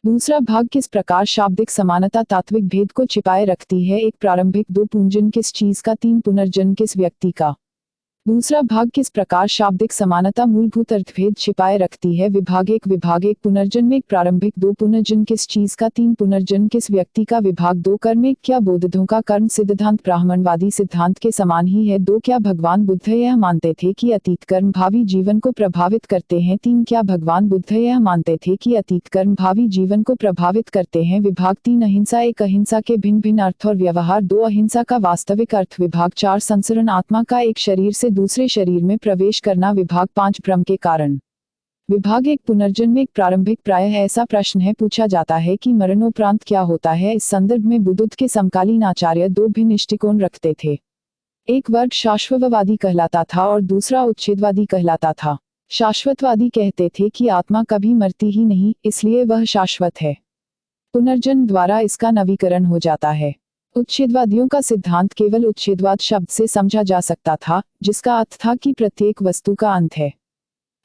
दूसरा भाग किस प्रकार शाब्दिक समानता तात्विक भेद को छिपाए रखती है। एक प्रारंभिक दो पुंजन किस चीज का, तीन पुनर्जन्म किस व्यक्ति का। दूसरा भाग किस प्रकार शाब्दिक समानता मूलभूत अर्थभेद छिपाए रखती है। विभाग एक पुनर्जन्म एक प्रारंभिक दो पुनर्जन्म किस चीज का, तीन पुनर्जन्म किस व्यक्ति का। विभाग दो कर्म एक क्या बौद्धों का कर्म सिद्धांत ब्राह्मणवादी सिद्धांत के समान ही है। दो क्या भगवान बुद्ध यह मानते थे कि अतीत कर्म भावी जीवन को प्रभावित करते हैं। तीन क्या भगवान बुद्ध यह मानते थे कि अतीत कर्म भावी जीवन को प्रभावित करते हैं। विभाग तीन अहिंसा एक अहिंसा के भिन्न भिन्न अर्थ और व्यवहार। दो अहिंसा का वास्तविक अर्थ। विभाग चार संसरण आत्मा का एक शरीर से दूसरे शरीर में प्रवेश करना। विभाग पांच भ्रम के कारण। विभाग एक पुनर्जन्म एक प्रारंभिक प्रायः ऐसा प्रश्न है पूछा जाता है कि मरणोपरांत क्या होता है। इस संदर्भ में बुद्ध के समकालीन आचार्य दो भिन्न दृष्टिकोण रखते थे। एक वर्ग शाश्वतवादी कहलाता था और दूसरा उच्छेदवादी कहलाता था। शाश्वतवादी कहते थे कि आत्मा कभी मरती ही नहीं, इसलिए वह शाश्वत है। पुनर्जन्म द्वारा इसका नवीकरण हो जाता है। उच्छेदवादियों का सिद्धांत केवल उच्छेदवाद शब्द से समझा जा सकता था, जिसका अर्थ था कि प्रत्येक वस्तु का अंत है,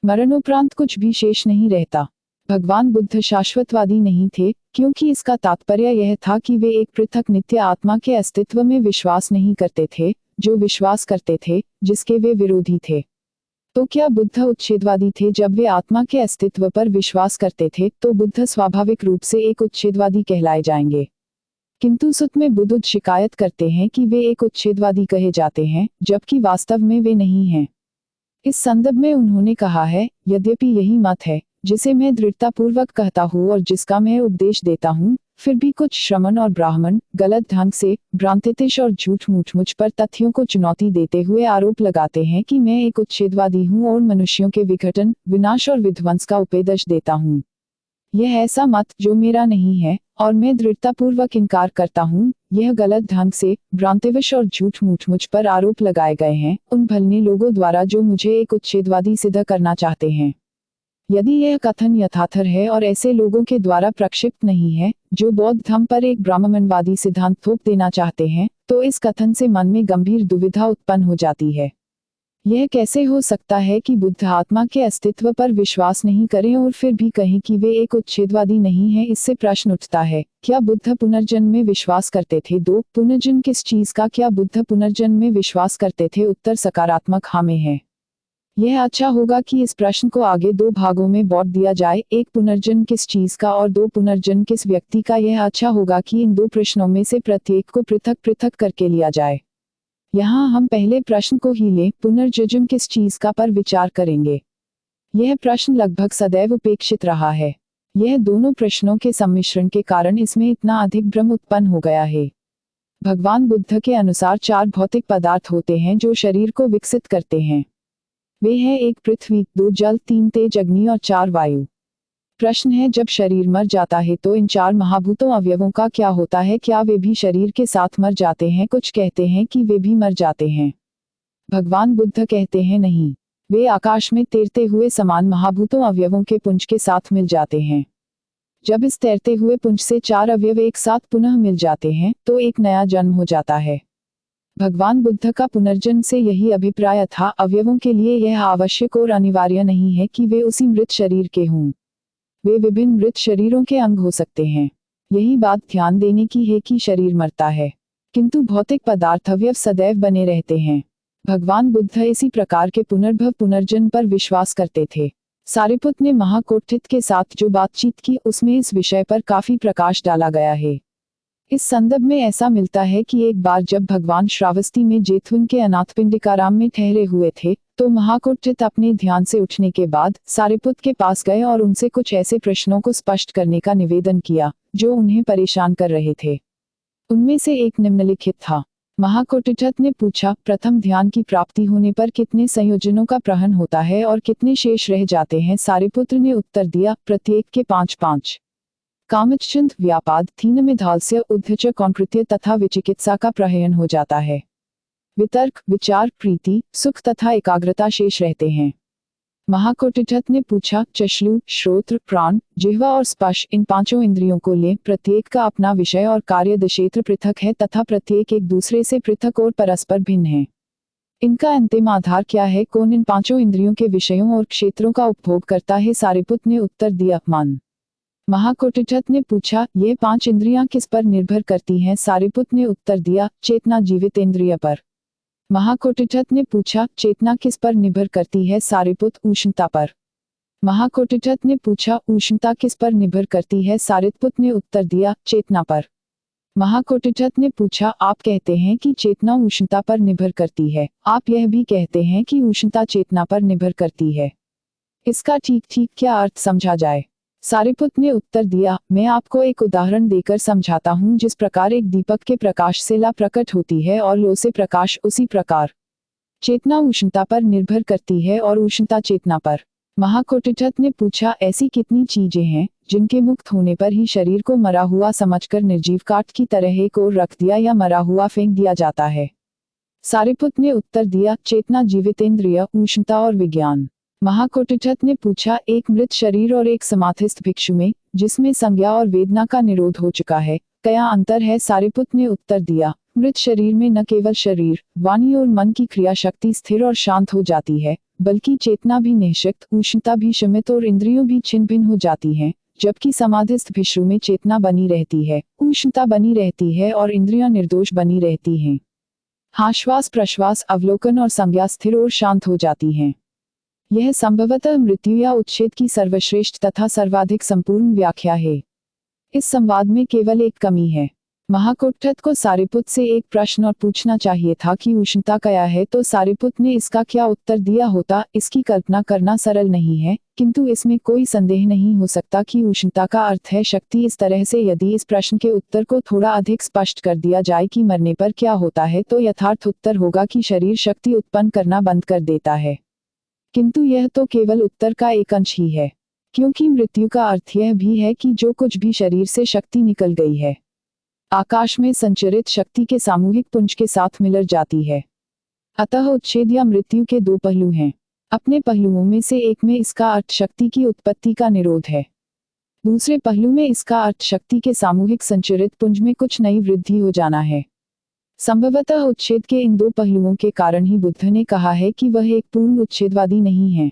मरणोपरांत कुछ भी शेष नहीं रहता। भगवान बुद्ध शाश्वतवादी नहीं थे, क्योंकि इसका तात्पर्य यह था कि वे एक पृथक नित्य आत्मा के अस्तित्व में विश्वास नहीं करते थे, जो विश्वास करते थे, जिसके वे विरोधी थे। तो क्या बुद्ध उच्छेदवादी थे? जब वे आत्मा के अस्तित्व पर विश्वास करते थे, तो बुद्ध स्वाभाविक रूप से एक उच्छेदवादी कहलाए जाएंगे। किंतु सुत में बुद्ध शिकायत करते हैं कि वे एक उच्छेदवादी कहे जाते हैं, जबकि वास्तव में वे नहीं हैं। इस संदर्भ में उन्होंने कहा है, यद्यपि यही मत है जिसे मैं दृढ़तापूर्वक कहता हूँ और जिसका मैं उपदेश देता हूँ, फिर भी कुछ श्रमण और ब्राह्मण गलत ढंग से भ्रांतितिश और झूठ मूठ मुझ पर तथ्यों को चुनौती देते हुए आरोप लगाते हैं कि मैं एक उच्छेदवादी हूँ और मनुष्यों के विघटन, विनाश और विध्वंस का उपदेश देता हूँ। यह ऐसा मत जो मेरा नहीं है और मैं दृढ़तापूर्वक इनकार करता हूँ। यह गलत ढंग से भ्रांतिवश और झूठ मूठ मुझ पर आरोप लगाए गए हैं उन भलने लोगों द्वारा जो मुझे एक उच्छेदवादी सिद्ध करना चाहते हैं। यदि यह कथन यथार्थ है और ऐसे लोगों के द्वारा प्रक्षिप्त नहीं है जो बौद्ध धर्म पर एक ब्राह्मणवादी सिद्धांत थोप देना चाहते हैं, तो इस कथन से मन में गंभीर दुविधा उत्पन्न हो जाती है। यह कैसे हो सकता है कि बुद्ध आत्मा के अस्तित्व पर विश्वास नहीं करें और फिर भी कहें कि वे एक उच्छेदवादी नहीं हैं? इससे प्रश्न उठता है, क्या बुद्ध पुनर्जन्म में विश्वास करते थे? दो पुनर्जन्म किस चीज का? क्या बुद्ध पुनर्जन्म में विश्वास करते थे? उत्तर सकारात्मक हाँ में है। यह अच्छा होगा कि इस प्रश्न को आगे दो भागों में बांट दिया जाए, एक पुनर्जन्म किस चीज का और दो पुनर्जन्म किस व्यक्ति का। यह अच्छा होगा कि इन दो प्रश्नों में से प्रत्येक को पृथक पृथक करके लिया जाए। यहाँ हम पहले प्रश्न को ही लें, पुनर्जन्म किस चीज का पर विचार करेंगे। यह प्रश्न लगभग सदैव उपेक्षित रहा है। यह दोनों प्रश्नों के सम्मिश्रण के कारण इसमें इतना अधिक भ्रम उत्पन्न हो गया है। भगवान बुद्ध के अनुसार चार भौतिक पदार्थ होते हैं जो शरीर को विकसित करते हैं। वे हैं एक पृथ्वी, दो जल, तीन तेज अग्नि और चार वायु। प्रश्न है, जब शरीर मर जाता है तो इन चार महाभूतों अवयवों का क्या होता है? क्या वे भी शरीर के साथ मर जाते हैं? कुछ कहते हैं कि वे भी मर जाते हैं। भगवान बुद्ध कहते हैं नहीं, वे आकाश में तैरते हुए समान महाभूतों अवयवों के पुंज के साथ मिल जाते हैं। जब इस तैरते हुए पुंज से चार अवयव एक साथ पुनः मिल जाते हैं तो एक नया जन्म हो जाता है। भगवान बुद्ध का पुनर्जन्म से यही अभिप्राय था। अवयवों के लिए यह आवश्यक और अनिवार्य नहीं है कि वे उसी मृत शरीर के हों। वे विभिन्न मृत शरीरों के अंग हो सकते हैं। यही बात ध्यान देने की है कि शरीर मरता है, किंतु भौतिक पदार्थ अवयव सदैव बने रहते हैं। भगवान बुद्ध इसी प्रकार के पुनर्भव पुनर्जन्म पर विश्वास करते थे। सारिपुत ने महाकोटित के साथ जो बातचीत की उसमें इस विषय पर काफी प्रकाश डाला गया है। इस संदर्भ में ऐसा मिलता है कि एक बार जब भगवान श्रावस्ती में जैतून के अनाथपिंडिकाराम में ठहरे हुए थे, तो महाकोटित अपने ध्यान से उठने के बाद सारिपुत के पास गए और उनसे कुछ ऐसे प्रश्नों को स्पष्ट करने का निवेदन किया जो उन्हें परेशान कर रहे थे। उनमें से एक निम्नलिखित था। महाकोटित ने पूछा, प्रथम ध्यान की प्राप्ति होने पर कितने संयोजनों का प्रहन होता है और कितने शेष रह जाते हैं? सारिपुत्र ने उत्तर दिया, प्रत्येक के 5-5। कामच्छंद, व्यापाद, थीनमिधालस्य, उद्धच, कौनकृत्य तथा विचिकित्सा का प्रहयन हो जाता है। वितर्क, विचार, प्रीति, सुख तथा एकाग्रता शेष रहते हैं। महाकोटित ने पूछा, चक्षु, श्रोत्र, प्राण, जिह्वा और स्पर्श, इन पांचों इंद्रियों को लें। प्रत्येक का अपना विषय और कार्य क्षेत्र पृथक है तथा प्रत्येक एक दूसरे से पृथक और परस्पर भिन्न है। इनका अंतिम आधार क्या है? कौन इन पांचों इंद्रियों के विषयों और क्षेत्रों का उपभोग करता है? सारिपुत ने उत्तर दिया, मन। महाकोटिठत ने पूछा, ये 5 इंद्रियां किस पर निर्भर करती हैं? सारिपुत ने उत्तर दिया, चेतना जीवित इंद्रिय पर। महाकोटिठत ने पूछा, चेतना किस पर निर्भर करती है? सारिपुत, उष्णता पर। महाकोटिठत ने पूछा, उष्णता किस पर निर्भर करती है? सारिपुत ने उत्तर दिया, चेतना पर। महाकोटिठत ने पूछा, आप कहते हैं कि चेतना उष्णता पर निर्भर करती है, आप यह भी कहते हैं कि उष्णता चेतना पर निर्भर करती है। इसका ठीक ठीक क्या अर्थ समझा जाए? सारिपुत ने उत्तर दिया, मैं आपको एक उदाहरण देकर समझाता हूँ। जिस प्रकार एक दीपक के प्रकाश से ला प्रकट होती है और लो से प्रकाश, उसी प्रकार चेतना उष्णता पर निर्भर करती है और उष्णता चेतना पर। महाकोटिठत ने पूछा, ऐसी कितनी चीजें हैं जिनके मुक्त होने पर ही शरीर को मरा हुआ समझकर निर्जीव काठ की तरह एक ओर रख दिया या मरा हुआ फेंक दिया जाता है? सारिपुत ने उत्तर दिया, चेतना जीवित इंद्रिय, उष्णता और विज्ञान। महाकोटिठत ने पूछा, एक मृत शरीर और एक समाधिस्थ भिक्षु में, जिसमें संज्ञा और वेदना का निरोध हो चुका है, क्या अंतर है? सारिपुत ने उत्तर दिया, मृत शरीर में न केवल शरीर, वाणी और मन की क्रिया शक्ति स्थिर और शांत हो जाती है, बल्कि चेतना भी निःशक्त, उष्णता भी शमित और इंद्रियों भी छिन्न भिन्न हो जाती हैं, जबकि समाधिस्थ भिक्षु में चेतना बनी रहती है, उष्णता बनी रहती है और इंद्रियां निर्दोष बनी रहती हैं। हाँ, श्वास प्रश्वास, अवलोकन और संज्ञा स्थिर और शांत हो जाती हैं। यह संभवतः मृत्यु या उच्छेद की सर्वश्रेष्ठ तथा सर्वाधिक संपूर्ण व्याख्या है। इस संवाद में केवल एक कमी है। महाकोटिठत को सारिपुत से एक प्रश्न और पूछना चाहिए था कि उष्णता क्या है, तो सारिपुत ने इसका क्या उत्तर दिया होता? इसकी कल्पना करना सरल नहीं है, किंतु इसमें कोई संदेह नहीं हो सकता कि उष्णता का अर्थ है शक्ति। इस तरह से यदि इस प्रश्न के उत्तर को थोड़ा अधिक स्पष्ट कर दिया जाए कि मरने पर क्या होता है, तो यथार्थ उत्तर होगा कि शरीर शक्ति उत्पन्न करना बंद कर देता है। किंतु यह तो केवल उत्तर का एक अंश ही है, क्योंकि मृत्यु का अर्थ यह भी है कि जो कुछ भी शरीर से शक्ति निकल गई है, आकाश में संचरित शक्ति के सामूहिक पुंज के साथ मिलर जाती है। अतः उच्छेद या मृत्यु के दो पहलू हैं। अपने पहलुओं में से एक में इसका अर्थ शक्ति की उत्पत्ति का निरोध है, दूसरे पहलू में इसका अर्थ शक्ति के सामूहिक संचरित पुंज में कुछ नई वृद्धि हो जाना है। संभवतः उच्छेद के इन दो पहलुओं के कारण ही बुद्ध ने कहा है कि वह एक पूर्ण उच्छेदवादी नहीं है।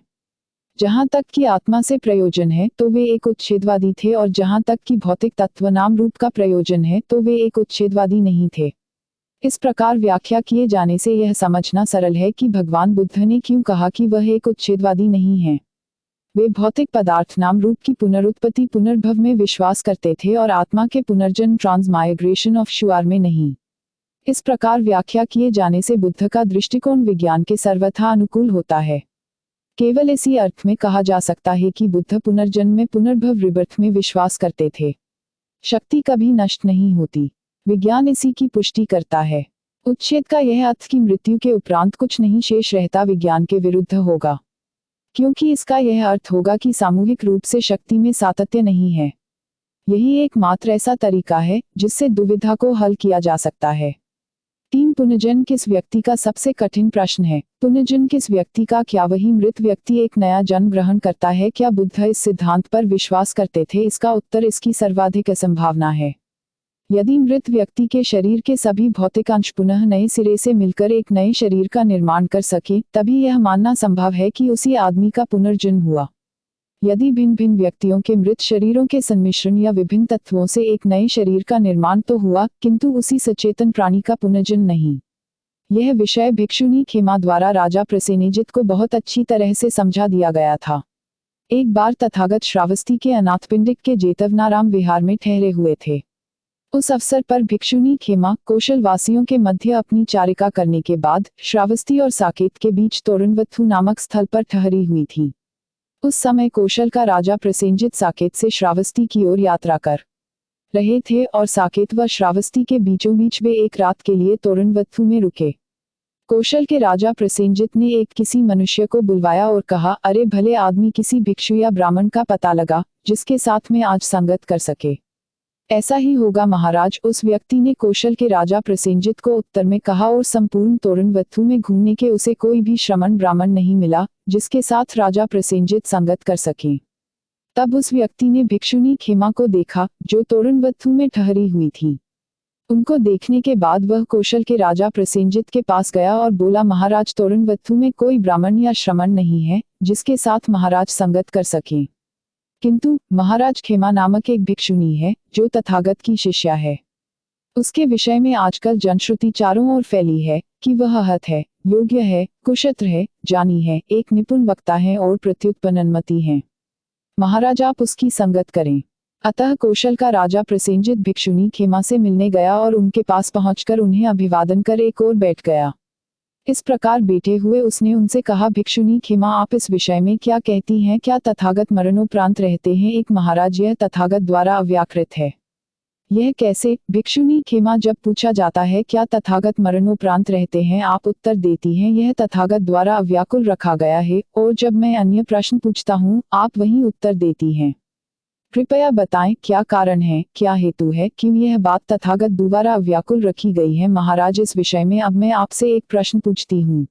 जहां तक कि आत्मा से प्रयोजन है तो वे एक उच्छेदवादी थे, और जहां तक कि भौतिक तत्व नाम रूप का प्रयोजन है तो वे एक उच्छेदवादी नहीं थे। इस प्रकार व्याख्या किए जाने से यह समझना सरल है कि भगवान बुद्ध ने क्यों कहा कि वह एक उच्छेदवादी नहीं है। वे भौतिक पदार्थ नाम रूप की पुनरुत्पत्ति पुनर्भव में विश्वास करते थे और आत्मा के पुनर्जन्म ट्रांसमाइग्रेशन ऑफ शुआर में नहीं। इस प्रकार व्याख्या किए जाने से बुद्ध का दृष्टिकोण विज्ञान के सर्वथा अनुकूल होता है। केवल इसी अर्थ में कहा जा सकता है कि बुद्ध पुनर्जन्म में पुनर्भव रिबर्थ में विश्वास करते थे। शक्ति कभी नष्ट नहीं होती, विज्ञान इसी की पुष्टि करता है। उच्छेद का यह अर्थ कि मृत्यु के उपरांत कुछ नहीं शेष रहता विज्ञान के विरुद्ध होगा, क्योंकि इसका यह अर्थ होगा कि सामूहिक रूप से शक्ति में सातत्य नहीं है। यही एकमात्र ऐसा तरीका है जिससे दुविधा को हल किया जा सकता है। 3 पुनर्जन्म किस व्यक्ति का सबसे कठिन प्रश्न है। पुनर्जन्म किस व्यक्ति का? क्या वही मृत व्यक्ति एक नया जन्म ग्रहण करता है? क्या बुद्ध इस सिद्धांत पर विश्वास करते थे? इसका उत्तर इसकी सर्वाधिक असंभावना है। यदि मृत व्यक्ति के शरीर के सभी भौतिक अंश पुनः नए सिरे से मिलकर एक नए शरीर का निर्माण कर सके, तभी यह मानना संभव है कि उसी आदमी का पुनर्जन्म हुआ। यदि भिन्न भिन्न व्यक्तियों के मृत शरीरों के सम्मिश्रण या विभिन्न तत्वों से एक नए शरीर का निर्माण तो हुआ, किंतु उसी सचेतन प्राणी का पुनर्जन्म नहीं। यह विषय भिक्षुनी खेमा द्वारा राजा प्रसेनजित को बहुत अच्छी तरह से समझा दिया गया था। एक बार तथागत श्रावस्ती के अनाथपिंडिक के जेतवनाराम विहार में ठहरे हुए थे। उस अवसर पर भिक्षुनी खेमा कौशल वासियों के मध्य अपनी चारिका करने के बाद श्रावस्ती और साकेत के बीच तोरणवत्थु नामक स्थल पर ठहरी हुई थी। उस समय कौशल का राजा प्रसेनजित साकेत से श्रावस्ती की ओर यात्रा कर रहे थे और साकेत व श्रावस्ती के बीचों बीच वे एक रात के लिए तोरणवत्थु में रुके। कौशल के राजा प्रसेनजित ने एक किसी मनुष्य को बुलवाया और कहा, अरे भले आदमी, किसी भिक्षु या ब्राह्मण का पता लगा जिसके साथ में आज संगत कर सके। ऐसा ही होगा महाराज, उस व्यक्ति ने कौशल के राजा प्रसेनजित को उत्तर में कहा, और संपूर्ण तोरणवत्थु में घूमने के उसे कोई भी श्रमण ब्राह्मण नहीं मिला जिसके साथ राजा प्रसेनजित संगत कर सके। तब उस व्यक्ति ने भिक्षुनी खेमा को देखा जो तोरणवत्थु में ठहरी हुई थी। उनको देखने के बाद वह कौशल के राजा प्रसेनजित के पास गया और बोला, महाराज, तोरणवत्थु में कोई ब्राह्मण या श्रमण नहीं है जिसके साथ महाराज संगत कर सकें। किंतु महाराज खेमा नामक एक भिक्षुणी है जो तथागत की शिष्या है। उसके विषय में आजकल जनश्रुति चारों ओर फैली है कि वह हत है, योग्य है, कुशत्र है, जानी है, एक निपुण वक्ता है और प्रत्युत्पन्नमति है। महाराज आप उसकी संगत करें। अतः कौशल का राजा प्रसेनजित भिक्षुणी खेमा से मिलने गया और उनके पास पहुंचकर उन्हें अभिवादन कर एक ओर बैठ गया। इस प्रकार बैठे हुए उसने उनसे कहा, भिक्षुणी खेमा आप इस विषय में क्या कहती हैं? क्या तथागत मरणोपरांत रहते हैं? एक महाराज यह तथागत द्वारा अव्याकृत है। यह कैसे? भिक्षुणी खेमा जब पूछा जाता है क्या तथागत मरणोपरांत रहते हैं, आप उत्तर देती हैं यह तथागत द्वारा अव्याकुल रखा गया है, और जब मैं अन्य प्रश्न पूछता हूँ आप वही उत्तर देती हैं। कृपया बताएं क्या कारण है, क्या हेतु है, क्यों यह बात तथागत द्वारा अव्याकुल रखी गई है? महाराज इस विषय में अब मैं आपसे एक प्रश्न पूछती हूँ,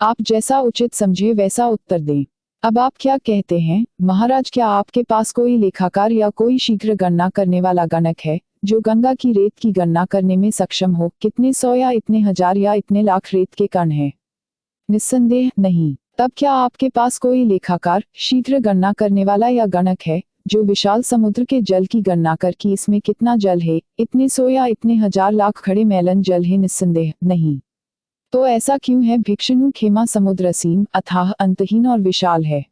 आप जैसा उचित समझे वैसा उत्तर दें। अब आप क्या कहते हैं? महाराज क्या आपके पास कोई लेखाकार या कोई शीघ्र गणना करने वाला गणक है जो गंगा की रेत की गणना करने में सक्षम हो? कितने सौ या इतने हजार या इतने लाख रेत के कण हैं? निस्संदेह नहीं। तब क्या आपके पास कोई लेखाकार, शीघ्र गणना करने वाला या गणक है जो विशाल समुद्र के जल की गणना कर कि इसमें कितना जल है, इतने सौ या इतने हजार लाख खड़े मैलन जल है? निस्संदेह नहीं। तो ऐसा क्यों है? भिक्षुणी खेमा समुद्र असीम, अथाह, अंतहीन और विशाल है।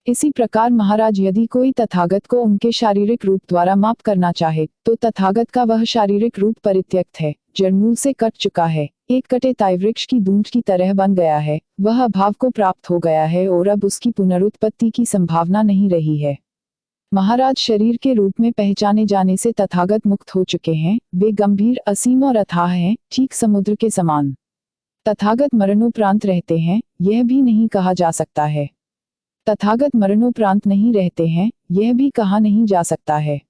इसी प्रकार महाराज यदि कोई तथागत को उनके शारीरिक रूप द्वारा माप करना चाहे तो तथागत का वह शारीरिक रूप परित्यक्त है, जड़मूल से कट चुका है, एक कटे ताय वृक्ष की दूंठ की तरह बन गया है, वह अभाव को प्राप्त हो गया है और अब उसकी पुनरुत्पत्ति की संभावना नहीं रही है। महाराज शरीर के रूप में पहचाने जाने से तथागत मुक्त हो चुके हैं, वे गंभीर, असीम और अथाह हैं, ठीक समुद्र के समान। तथागत मरणोपरांत रहते हैं यह भी नहीं कहा जा सकता है। तथागत मरणोपरांत नहीं रहते हैं यह भी कहा नहीं जा सकता है।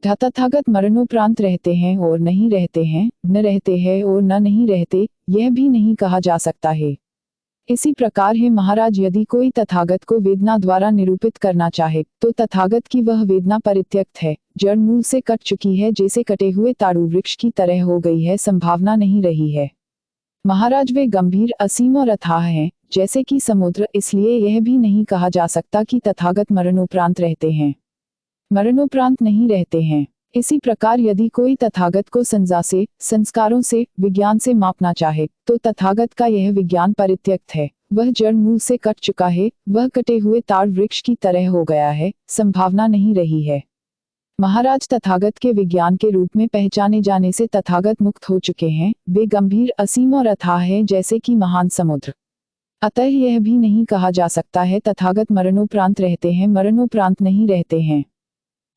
तथागत मरणोपरांत रहते हैं और नहीं रहते हैं, न रहते हैं और न नहीं रहते, यह भी नहीं कहा जा सकता है। इसी प्रकार है महाराज यदि कोई तथागत को वेदना द्वारा निरूपित करना चाहे तो तथागत की वह वेदना परित्यक्त है, जड़ मूल से कट चुकी है, जैसे कटे हुए ताड़ू वृक्ष की तरह हो गई है, संभावना नहीं रही है। महाराज वे गंभीर, असीम और अथाह हैं जैसे कि समुद्र, इसलिए यह भी नहीं कहा जा सकता कि तथागत मरणोपरांत रहते हैं। मरणोपरांत नहीं रहते हैं। इसी प्रकार यदि कोई तथागत को संज्ञा से, संस्कारों से, विज्ञान से मापना चाहे तो तथागत का यह विज्ञान परित्यक्त है, वह जड़ मूल से कट चुका है, वह कटे हुए ताड़ वृक्ष की तरह हो गया है, संभावना नहीं रही है। महाराज तथागत के विज्ञान के रूप में पहचाने जाने से तथागत मुक्त हो चुके हैं, वे गंभीर, असीम और अथाह हैं जैसे कि महान समुद्र। अतः यह भी नहीं कहा जा सकता है तथागत मरणोपरांत रहते हैं, मरणोपरांत नहीं रहते हैं।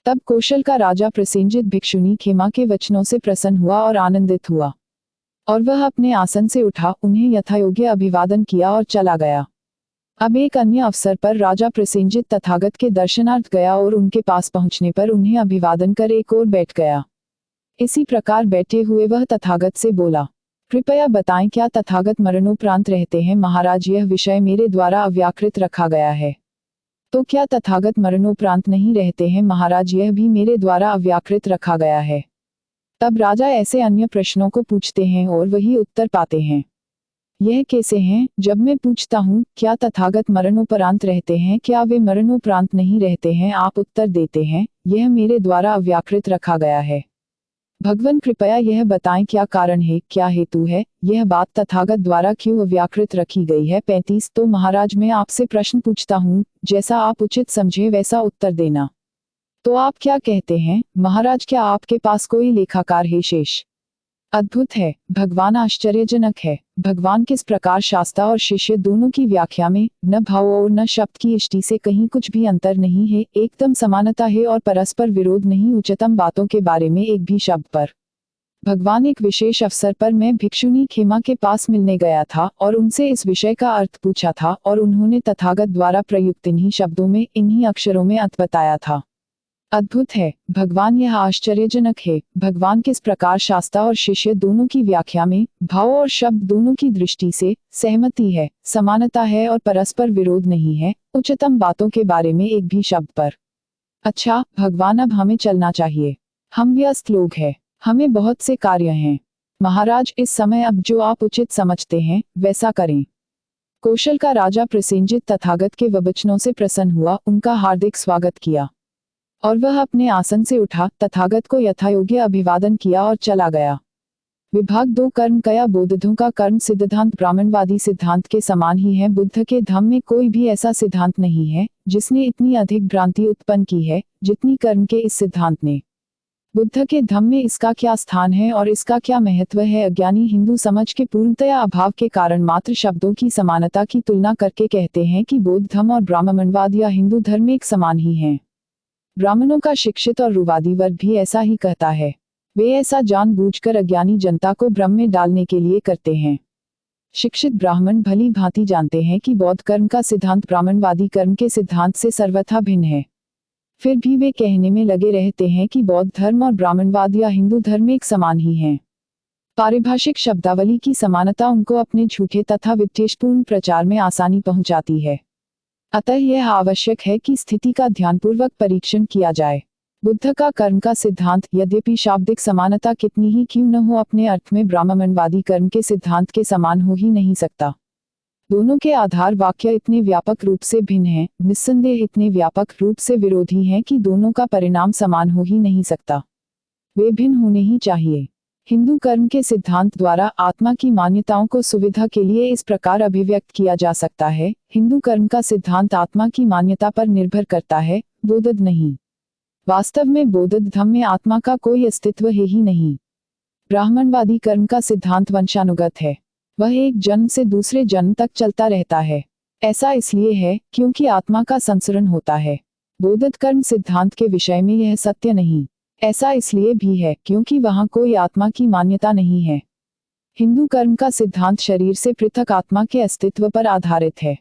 तब कौशल का राजा प्रसेनजित भिक्षुणी खेमा के वचनों से प्रसन्न हुआ और आनंदित हुआ, और वह अपने आसन से उठा, उन्हें यथायोग्य अभिवादन किया और चला गया। अब एक अन्य अवसर पर राजा प्रसेनजित तथागत के दर्शनार्थ गया और उनके पास पहुंचने पर उन्हें अभिवादन कर एक ओर बैठ गया। इसी प्रकार बैठे हुए वह तथागत से बोला, कृपया बताएं क्या तथागत मरणोपरांत रहते हैं? महाराज यह विषय मेरे द्वारा अव्याकृत रखा गया है। तो क्या तथागत मरणोपरांत नहीं रहते हैं? महाराज यह भी मेरे द्वारा अव्याकृत रखा गया है। तब राजा ऐसे अन्य प्रश्नों को पूछते हैं और वही उत्तर पाते हैं। यह कैसे हैं? जब मैं पूछता हूँ क्या तथागत मरणोपरांत रहते हैं, क्या वे मरणोपरांत नहीं रहते हैं, आप उत्तर देते हैं यह मेरे द्वारा अव्याकृत रखा गया है। भगवान कृपया यह बताएं क्या कारण है, क्या हेतु है, यह बात तथागत द्वारा क्यों अव्याकृत रखी गई है? 35 तो महाराज मैं आपसे प्रश्न पूछता हूँ, जैसा आप उचित समझे वैसा उत्तर देना। तो आप क्या कहते हैं? महाराज क्या आपके पास कोई लेखाकार है? शेष अद्भुत है, भगवान आश्चर्यजनक है। भगवान किस प्रकार शास्ता और शिष्य दोनों की व्याख्या में न भाव और न शब्द की इष्टि से कहीं कुछ भी अंतर नहीं है, एकदम समानता है और परस्पर विरोध नहीं, उच्चतम बातों के बारे में एक भी शब्द पर। भगवान एक विशेष अवसर पर मैं भिक्षुणी खेमा के पास मिलने गया था और उनसे इस विषय का अर्थ पूछा था और उन्होंने तथागत द्वारा प्रयुक्त इन्हीं शब्दों में, इन्हीं अक्षरों में अर्थ बताया था। अद्भुत है, भगवान यह आश्चर्यजनक है। भगवान किस प्रकार शास्ता और शिष्य दोनों की व्याख्या में भाव और शब्द दोनों की दृष्टि से सहमति है, समानता है और परस्पर विरोध नहीं है, उच्चतम बातों के बारे में एक भी शब्द पर। अच्छा भगवान अब हमें चलना चाहिए, हम व्यस्त लोग हैं, हमें बहुत से कार्य हैं। महाराज इस समय अब जो आप उचित समझते हैं वैसा करें। कौशल का राजा प्रसेनजित तथागत के वचनों से प्रसन्न हुआ, उनका हार्दिक स्वागत किया और वह अपने आसन से उठा, तथागत को यथायोग्य अभिवादन किया और चला गया। विभाग 2 कर्म कया बोधों का कर्म सिद्धांत ब्राह्मणवादी सिद्धांत के समान ही है। बुद्ध के धम्म में कोई भी ऐसा सिद्धांत नहीं है जिसने इतनी अधिक भ्रांति उत्पन्न की है जितनी कर्म के इस सिद्धांत ने। बुद्ध के धम्म में इसका क्या स्थान है और इसका क्या महत्व है, अज्ञानी हिंदू समझ के पूर्णतया अभाव के कारण मात्र शब्दों की समानता की तुलना करके कहते हैं कि बौद्ध धर्म और ब्राह्मणवाद या हिंदू धर्म एक समान ही हैं। ब्राह्मणों का शिक्षित और रूवादी वर्ग भी ऐसा ही कहता है। वे ऐसा जानबूझकर अज्ञानी जनता को भ्रम में डालने के लिए करते हैं। शिक्षित ब्राह्मण भली भांति जानते हैं कि बौद्ध कर्म का सिद्धांत ब्राह्मणवादी कर्म के सिद्धांत से सर्वथा भिन्न है। फिर भी वे कहने में लगे रहते हैं कि बौद्ध धर्म और ब्राह्मणवाद या हिंदू धर्म एक समान ही हैं। पारिभाषिक शब्दावली की समानता उनको अपने झूठे तथा विद्वेषपूर्ण प्रचार में आसानी पहुंचाती है। अतः यह आवश्यक है कि स्थिति का ध्यानपूर्वक परीक्षण किया जाए। बुद्ध का कर्म का सिद्धांत, यद्यपि शाब्दिक समानता कितनी ही क्यों न हो, अपने अर्थ में ब्राह्मणवादी कर्म के सिद्धांत के समान हो ही नहीं सकता। दोनों के आधार वाक्य इतने व्यापक रूप से भिन्न हैं, निस्संदेह इतने व्यापक रूप से विरोधी हैं कि दोनों का परिणाम समान हो ही नहीं सकता। वे भिन्न होने ही चाहिए। हिंदू कर्म के सिद्धांत द्वारा आत्मा की मान्यताओं को सुविधा के लिए इस प्रकार अभिव्यक्त किया जा सकता है। हिंदू कर्म का सिद्धांत आत्मा की मान्यता पर निर्भर करता है, बौद्ध नहीं। वास्तव में बौद्ध धर्म में आत्मा का कोई अस्तित्व है ही नहीं। ब्राह्मणवादी कर्म का सिद्धांत वंशानुगत है, वह एक जन्म से दूसरे जन्म तक चलता रहता है। ऐसा इसलिए है क्योंकि आत्मा का संसरण होता है। बौद्ध कर्म सिद्धांत के विषय में यह सत्य नहीं। ऐसा इसलिए भी है क्योंकि वहां कोई आत्मा की मान्यता नहीं है। हिंदू कर्म का सिद्धांत शरीर से पृथक आत्मा के अस्तित्व पर आधारित है।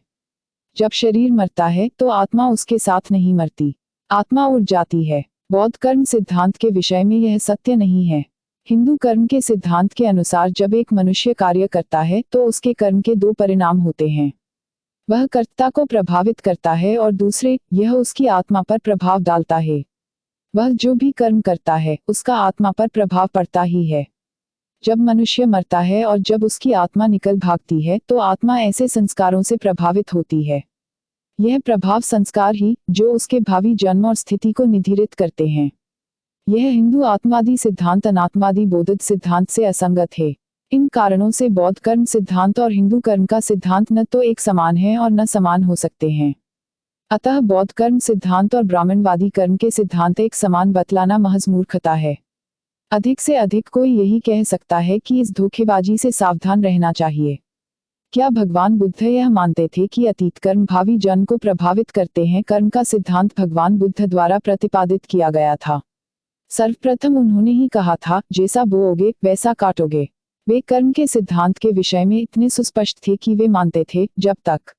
जब शरीर मरता है तो आत्मा उसके साथ नहीं मरती, आत्मा उड़ जाती है। बौद्ध कर्म सिद्धांत के विषय में यह सत्य नहीं है। हिंदू कर्म के सिद्धांत के अनुसार जब एक मनुष्य कार्य करता है तो उसके कर्म के 2 परिणाम होते हैं। वह कर्ता को प्रभावित करता है और दूसरे, यह उसकी आत्मा पर प्रभाव डालता है। वह जो भी कर्म करता है उसका आत्मा पर प्रभाव पड़ता ही है। जब मनुष्य मरता है और जब उसकी आत्मा निकल भागती है तो आत्मा ऐसे संस्कारों से प्रभावित होती है। यह प्रभाव संस्कार ही जो उसके भावी जन्म और स्थिति को निर्धारित करते हैं। यह हिंदू आत्मवादी सिद्धांत अनात्मवादी बौद्ध सिद्धांत से असंगत है। इन कारणों से बौद्ध कर्म सिद्धांत और हिंदू कर्म का सिद्धांत न तो एक समान है और न समान हो सकते हैं। अतः बौद्ध कर्म सिद्धांत और ब्राह्मणवादी कर्म के सिद्धांत एक समान बतलाना महज मूर्खता है। अधिक से अधिक कोई यही कह सकता है कि इस धोखेबाजी से सावधान रहना चाहिए। क्या भगवान बुद्ध यह मानते थे कि अतीत कर्म भावी जन्म को प्रभावित करते हैं? कर्म का सिद्धांत भगवान बुद्ध द्वारा प्रतिपादित किया गया था। सर्वप्रथम उन्होंने ही कहा था, जैसा बोओगे वैसा काटोगे। वे कर्म के सिद्धांत के विषय में इतने सुस्पष्ट थे कि वे मानते थे जब तक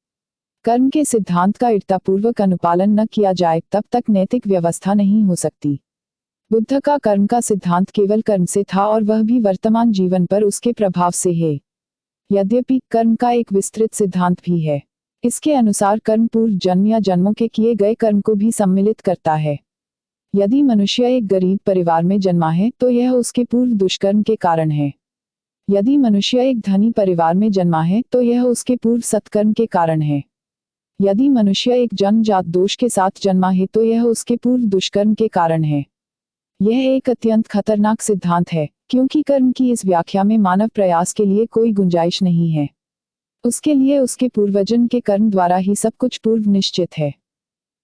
कर्म के सिद्धांत का दृढ़तापूर्वक अनुपालन न किया जाए तब तक नैतिक व्यवस्था नहीं हो सकती। बुद्ध का कर्म का सिद्धांत केवल कर्म से था और वह भी वर्तमान जीवन पर उसके प्रभाव से है। यद्यपि कर्म का एक विस्तृत सिद्धांत भी है। इसके अनुसार कर्म पूर्व जन्म या जन्मों के किए गए कर्म को भी सम्मिलित करता है। यदि मनुष्य एक गरीब परिवार में जन्मा है तो यह उसके पूर्व दुष्कर्म के कारण है। यदि मनुष्य एक धनी परिवार में जन्मा है तो यह उसके पूर्व सत्कर्म के कारण है। यदि मनुष्य एक जन्मजात दोष के साथ जन्मा है तो यह उसके पूर्व दुष्कर्म के कारण है। यह एक अत्यंत खतरनाक सिद्धांत है क्योंकि कर्म की इस व्याख्या में मानव प्रयास के लिए कोई गुंजाइश नहीं है। उसके लिए उसके पूर्वजन के कर्म द्वारा ही सब कुछ पूर्व निश्चित है।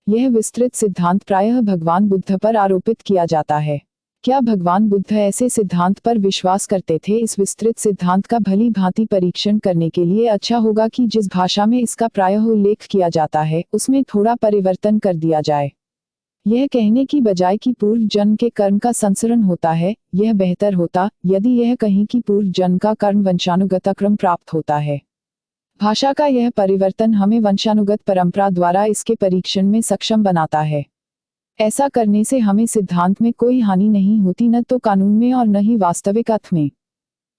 यह विस्तृत सिद्धांत प्रायः भगवान बुद्ध पर आरोपित किया जाता है। क्या भगवान बुद्ध ऐसे सिद्धांत पर विश्वास करते थे? इस विस्तृत सिद्धांत का भली भांति परीक्षण करने के लिए अच्छा होगा कि जिस भाषा में इसका प्रायः उल्लेख किया जाता है उसमें थोड़ा परिवर्तन कर दिया जाए। यह कहने की बजाय कि पूर्व जन्म के कर्म का संसरण होता है, यह बेहतर होता यदि यह कहीं कि पूर्व जन्म का कर्म वंशानुगत क्रम प्राप्त होता है। भाषा का यह परिवर्तन हमें वंशानुगत परंपरा द्वारा इसके परीक्षण में सक्षम बनाता है। ऐसा करने से हमें सिद्धांत में कोई हानि नहीं होती, न तो कानून में और न ही वास्तविक अर्थ में।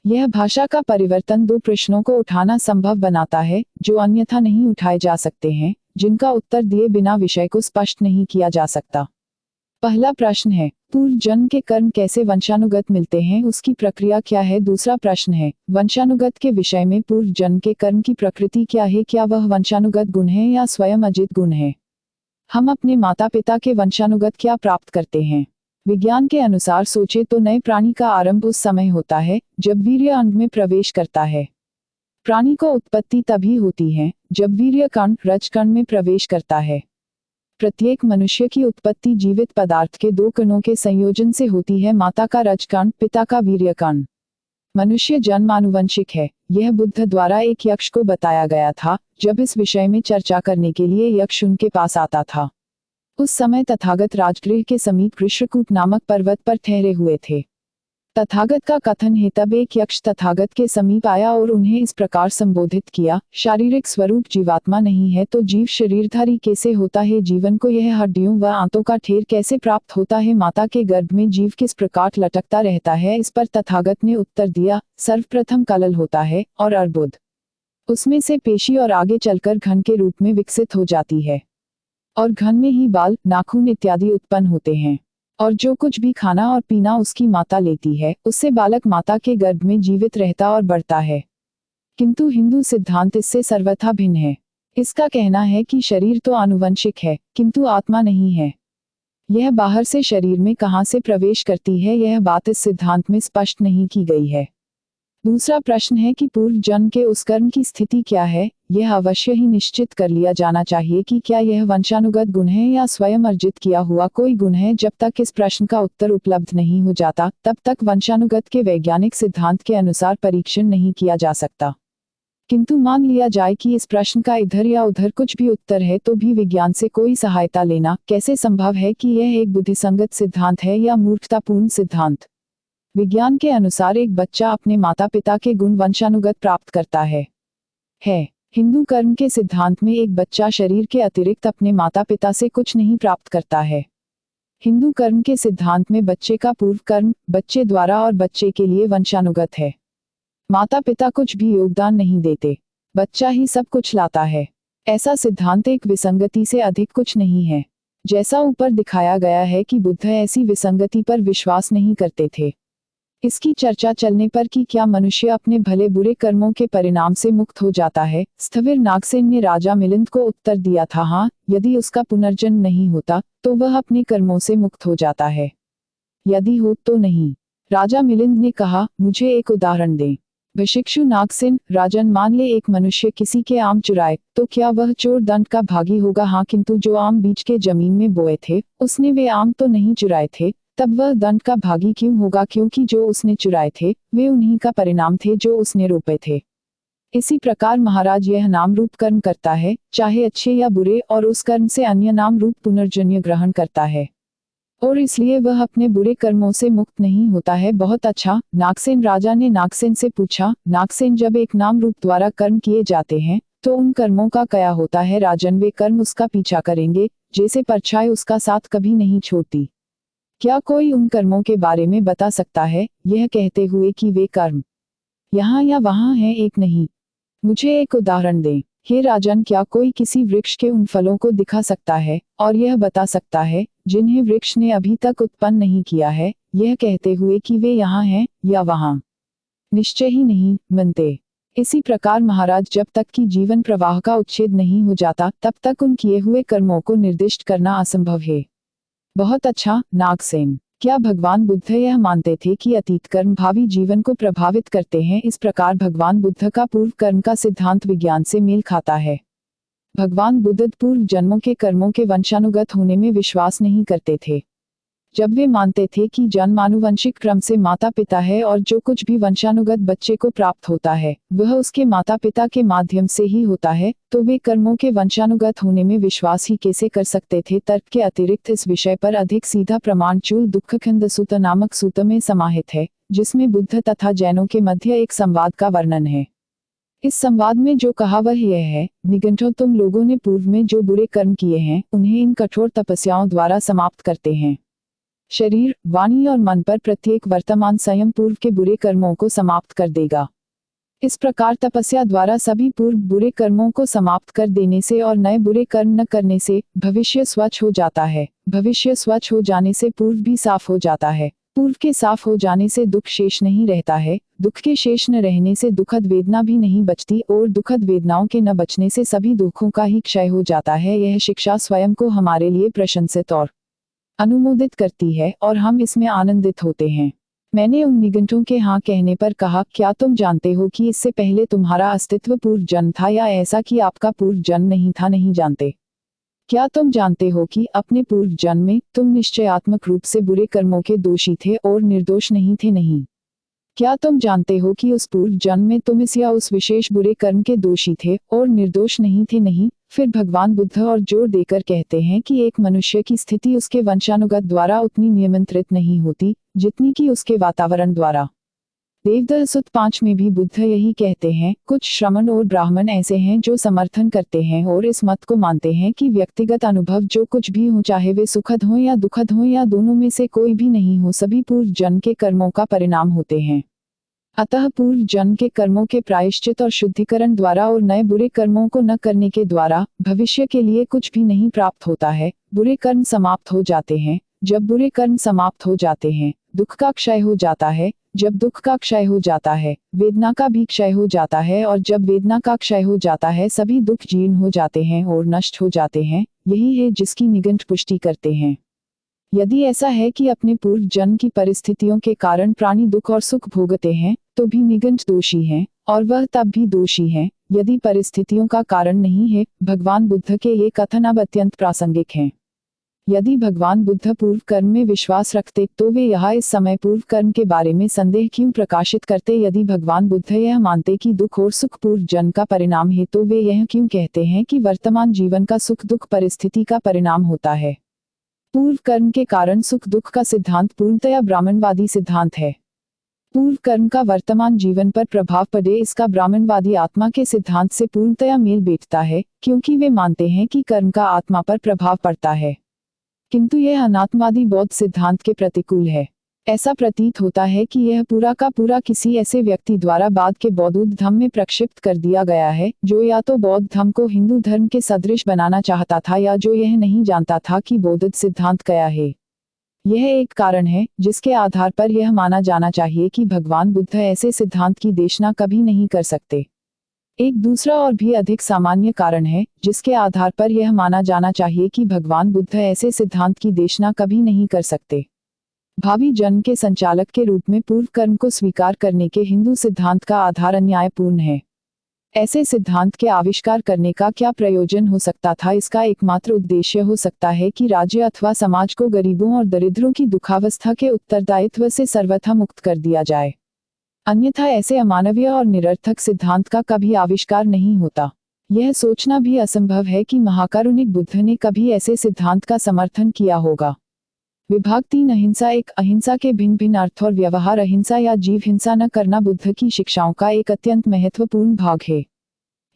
यह भाषा का परिवर्तन 2 प्रश्नों को उठाना संभव बनाता है जो अन्यथा नहीं उठाए जा सकते हैं, जिनका उत्तर दिए बिना विषय को स्पष्ट नहीं किया जा सकता। पहला प्रश्न है, पूर्व जन्म के कर्म कैसे वंशानुगत मिलते हैं, उसकी प्रक्रिया क्या है। दूसरा प्रश्न है, वंशानुगत के विषय में पूर्व जन्म के कर्म की प्रकृति क्या है, क्या वह वंशानुगत गुण है या स्वयं अर्जित गुण है। हम अपने माता पिता के वंशानुगत क्या प्राप्त करते हैं। विज्ञान के अनुसार सोचे तो नए प्राणी का आरंभ उस समय होता है जब वीर्य अंड में प्रवेश करता है। प्राणी को उत्पत्ति तभी होती है जब वीर्य कण रजकण में प्रवेश करता है। प्रत्येक मनुष्य की उत्पत्ति जीवित पदार्थ के दो कणों के संयोजन से होती है, माता का रजकण, पिता का वीर्यकण। मनुष्य जन्म आनुवंशिक है, यह बुद्ध द्वारा एक यक्ष को बताया गया था जब इस विषय में चर्चा करने के लिए यक्ष उनके पास आता था। उस समय तथागत राजगृह के समीप ऋषिकूट नामक पर्वत पर ठहरे हुए थे। तथागत का कथन है, तब एक यक्ष तथागत के समीप आया और उन्हें इस प्रकार संबोधित किया, शारीरिक स्वरूप जीवात्मा नहीं है तो जीव शरीरधारी कैसे होता है, जीवन को यह हड्डियों व आंतों का ढेर कैसे प्राप्त होता है, माता के गर्भ में जीव किस प्रकार लटकता रहता है। इस पर तथागत ने उत्तर दिया, सर्वप्रथम कलल होता है और अर्बुद, उसमें से पेशी और आगे चलकर घन के रूप में विकसित हो जाती है और घन में ही बाल, नाखून इत्यादि उत्पन्न होते हैं। और जो कुछ भी खाना और पीना उसकी माता लेती है, उससे बालक माता के गर्भ में जीवित रहता और बढ़ता है। किंतु हिंदू सिद्धांत इससे सर्वथा भिन्न है। इसका कहना है कि शरीर तो आनुवंशिक है किंतु आत्मा नहीं है। यह बाहर से शरीर में कहां से प्रवेश करती है, यह बात इस सिद्धांत में स्पष्ट नहीं की गई है। दूसरा प्रश्न है कि पूर्व जन्म के उस कर्म की स्थिति क्या है। यह अवश्य ही निश्चित कर लिया जाना चाहिए कि क्या यह वंशानुगत गुण है या स्वयं अर्जित किया हुआ कोई गुण है। जब तक इस प्रश्न का उत्तर उपलब्ध नहीं हो जाता तब तक वंशानुगत के वैज्ञानिक सिद्धांत के अनुसार परीक्षण नहीं किया जा सकता। किंतु मान लिया जाए कि इस प्रश्न का इधर या उधर कुछ भी उत्तर है तो भी विज्ञान से कोई सहायता लेना कैसे संभव है कि यह एक बुद्धिसंगत सिद्धांत है या मूर्खतापूर्ण सिद्धांत। विज्ञान के अनुसार एक बच्चा अपने माता पिता के गुण वंशानुगत प्राप्त करता है। हिंदू कर्म के सिद्धांत में एक बच्चा शरीर के अतिरिक्त अपने माता पिता से कुछ नहीं प्राप्त करता है। हिंदू कर्म के सिद्धांत में बच्चे का पूर्व कर्म बच्चे द्वारा और बच्चे के लिए वंशानुगत है। माता पिता कुछ भी योगदान नहीं देते, बच्चा ही सब कुछ लाता है। ऐसा सिद्धांत एक विसंगति से अधिक कुछ नहीं है। जैसा ऊपर दिखाया गया है कि बुद्ध ऐसी विसंगति पर विश्वास नहीं करते थे। इसकी चर्चा चलने पर कि क्या मनुष्य अपने भले बुरे कर्मों के परिणाम से मुक्त हो जाता है, स्थविर नागसेन ने राजा मिलिंद को उत्तर दिया था, हाँ, यदि उसका पुनर्जन्म नहीं होता तो वह अपने कर्मों से मुक्त हो जाता है, यदि हो तो नहीं। राजा मिलिंद ने कहा, मुझे एक उदाहरण दें। भिक्षु नागसेन, राजन, मान ले एक मनुष्य किसी के आम चुराए तो क्या वह चोर दंड का भागी होगा। हाँ, किंतु जो आम बीज के जमीन में बोए थे उसने वे आम तो नहीं चुराए थे, तब वह दंड का भागी क्यों होगा, क्योंकि जो उसने चुराए थे वे उन्हीं का परिणाम थे जो उसने रोपे थे। इसी प्रकार महाराज यह नाम रूप कर्म करता है, चाहे अच्छे या बुरे, और उस कर्म से अन्य नाम रूप पुनर्जन्य ग्रहण करता है और इसलिए वह अपने बुरे कर्मों से मुक्त नहीं होता है। बहुत अच्छा, नागसेन। राजा ने नागसेन से पूछा, नागसेन, जब एक नाम रूप द्वारा कर्म किए जाते हैं तो उन कर्मों का क्या होता है। राजन, वे कर्म उसका पीछा करेंगे जैसे परछाई उसका साथ कभी नहीं छोड़ती। क्या कोई उन कर्मों के बारे में बता सकता है, यह कहते हुए कि वे कर्म यहाँ या वहाँ हैं, एक नहीं। मुझे एक उदाहरण दें। हे राजन, क्या कोई किसी वृक्ष के उन फलों को दिखा सकता है और यह बता सकता है जिन्हें वृक्ष ने अभी तक उत्पन्न नहीं किया है, यह कहते हुए कि वे यहाँ हैं या वहाँ? निश्चय ही नहीं बनते। इसी प्रकार महाराज, जब तक कि जीवन प्रवाह का उच्छेद नहीं हो जाता तब तक उन किए हुए कर्मों को निर्दिष्ट करना असंभव है। बहुत अच्छा, नागसेन। क्या भगवान बुद्ध यह मानते थे कि अतीत कर्म भावी जीवन को प्रभावित करते हैं। इस प्रकार भगवान बुद्ध का पूर्व कर्म का सिद्धांत विज्ञान से मेल खाता है। भगवान बुद्ध पूर्व जन्मों के कर्मों के वंशानुगत होने में विश्वास नहीं करते थे। जब वे मानते थे कि जन्म आनुवंशिक क्रम से माता पिता है और जो कुछ भी वंशानुगत बच्चे को प्राप्त होता है वह उसके माता पिता के माध्यम से ही होता है, तो वे कर्मों के वंशानुगत होने में विश्वास ही कैसे कर सकते थे। तर्क के अतिरिक्त इस विषय पर अधिक सीधा प्रमाण चूल दुःखखंड सूत नामक सूत में समाहित है, जिसमें बुद्ध तथा जैनों के मध्य एक संवाद का वर्णन है। इस संवाद में जो कहा वह यह है, निगंठो, तुम लोगों ने पूर्व में जो बुरे कर्म किए हैं उन्हें इन कठोर तपस्याओं द्वारा समाप्त करते हैं। शरीर, वाणी और मन पर प्रत्येक वर्तमान संयम पूर्व के बुरे कर्मों को समाप्त कर देगा। इस प्रकार तपस्या द्वारा सभी पूर्व बुरे कर्मों को समाप्त कर देने से और नए बुरे कर्म न करने से भविष्य स्वच्छ हो जाता है। भविष्य स्वच्छ हो जाने से पूर्व भी साफ हो जाता है। पूर्व के साफ हो जाने से दुख शेष नहीं रहता है। दुख के शेष न रहने से दुखद वेदना भी नहीं बचती और दुखद वेदनाओं के न बचने से सभी दुखों का ही क्षय हो जाता है। यह शिक्षा स्वयं को हमारे लिए प्रशंसित और अनुमोदित करती है और हम इसमें आनंदित होते हैं। मैंने उन निघंटों के हाँ कहने पर कहा, क्या तुम जानते हो कि इससे पहले तुम्हारा अस्तित्व पूर्व जन्म था या ऐसा कि आपका पूर्व जन्म नहीं था? नहीं जानते। क्या तुम जानते हो कि अपने पूर्व जन्म में तुम निश्चयात्मक रूप से बुरे कर्मों के दोषी थे और निर्दोष नहीं थे? नहीं। क्या तुम जानते हो कि उस पूर्व जन्म में तुम इस या उस विशेष बुरे कर्म के दोषी थे और निर्दोष नहीं थे? नहीं। फिर भगवान बुद्ध और जोर देकर कहते हैं कि एक मनुष्य की स्थिति उसके वंशानुगत द्वारा उतनी नियंत्रित नहीं होती जितनी कि उसके वातावरण द्वारा। देवदत्त सुत्त 5 में भी बुद्ध यही कहते हैं। कुछ श्रमण और ब्राह्मण ऐसे हैं जो समर्थन करते हैं और इस मत को मानते हैं कि व्यक्तिगत अनुभव जो कुछ भी हो, चाहे वे सुखद हो या दुखद हो या दोनों में से कोई भी नहीं हो, सभी पूर्व जन्म के कर्मों का परिणाम होते हैं। अतः पूर्व जन्म के कर्मों के प्रायश्चित और शुद्धिकरण द्वारा और नए बुरे कर्मों को न करने के द्वारा भविष्य के लिए कुछ भी नहीं प्राप्त होता है। बुरे कर्म समाप्त हो जाते हैं। जब बुरे कर्म समाप्त हो जाते हैं, दुख का क्षय हो जाता है। जब दुख का क्षय हो जाता है, वेदना का भी क्षय हो जाता है और जब वेदना का क्षय हो जाता है, सभी दुख जीर्ण हो जाते हैं और नष्ट हो जाते हैं। यही है जिसकी निघंट पुष्टि करते हैं। यदि ऐसा है कि अपने पूर्व जन्म की परिस्थितियों के कारण प्राणी दुख और सुख भोगते हैं, तो भी निघंट दोषी हैं और वह तब भी दोषी हैं यदि परिस्थितियों का कारण नहीं है। भगवान बुद्ध के ये कथन अब अत्यंत प्रासंगिक हैं। यदि भगवान बुद्ध पूर्व कर्म में विश्वास रखते तो वे यहाँ इस समय पूर्व कर्म के बारे में संदेह क्यों प्रकाशित करते? यदि भगवान बुद्ध यह मानते कि दुख और सुख पूर्व जन्म का परिणाम है, तो वे यह क्यों कहते हैं कि वर्तमान जीवन का सुख दुख परिस्थिति का परिणाम होता है? पूर्व कर्म के कारण सुख दुख का सिद्धांत पूर्णतया ब्राह्मणवादी सिद्धांत है। पूर्व कर्म का वर्तमान जीवन पर प्रभाव पड़े, इसका ब्राह्मणवादी आत्मा के सिद्धांत से पूर्णतया मेल बैठता है, क्योंकि वे मानते हैं कि कर्म का आत्मा पर प्रभाव पड़ता है। किंतु यह अनात्मवादी बौद्ध सिद्धांत के प्रतिकूल है। ऐसा प्रतीत होता है कि यह पूरा का पूरा किसी ऐसे व्यक्ति द्वारा बाद के बौद्ध धर्म में प्रक्षिप्त कर दिया गया है, जो या तो बौद्ध धर्म को हिंदू धर्म के सदृश बनाना चाहता था या जो यह नहीं जानता था कि बौद्ध सिद्धांत क्या है। यह एक कारण है जिसके आधार पर यह माना जाना चाहिए कि भगवान बुद्ध ऐसे सिद्धांत की देशना कभी नहीं कर सकते। एक दूसरा और भी अधिक सामान्य कारण है जिसके आधार पर यह माना जाना चाहिए कि भगवान बुद्ध ऐसे सिद्धांत की देशना कभी नहीं कर सकते। भावी जन्म के संचालक के रूप में पूर्व कर्म को स्वीकार करने के हिंदू सिद्धांत का आधार अन्यायपूर्ण है। ऐसे सिद्धांत के आविष्कार करने का क्या प्रयोजन हो सकता था? इसका एकमात्र उद्देश्य हो सकता है कि राज्य अथवा समाज को गरीबों और दरिद्रों की दुखावस्था के उत्तरदायित्व से सर्वथा मुक्त कर दिया जाए। अन्यथा ऐसे अमानवीय और निरर्थक सिद्धांत का कभी आविष्कार नहीं होता। यह सोचना भी असंभव है कि महाकारुणिक बुद्ध ने कभी ऐसे सिद्धांत का समर्थन किया होगा। विभाग 3 अहिंसा। एक अहिंसा के भिन्न भिन्न अर्थ और व्यवहार। अहिंसा या जीव हिंसा न करना बुद्ध की शिक्षाओं का एक अत्यंत महत्वपूर्ण भाग है।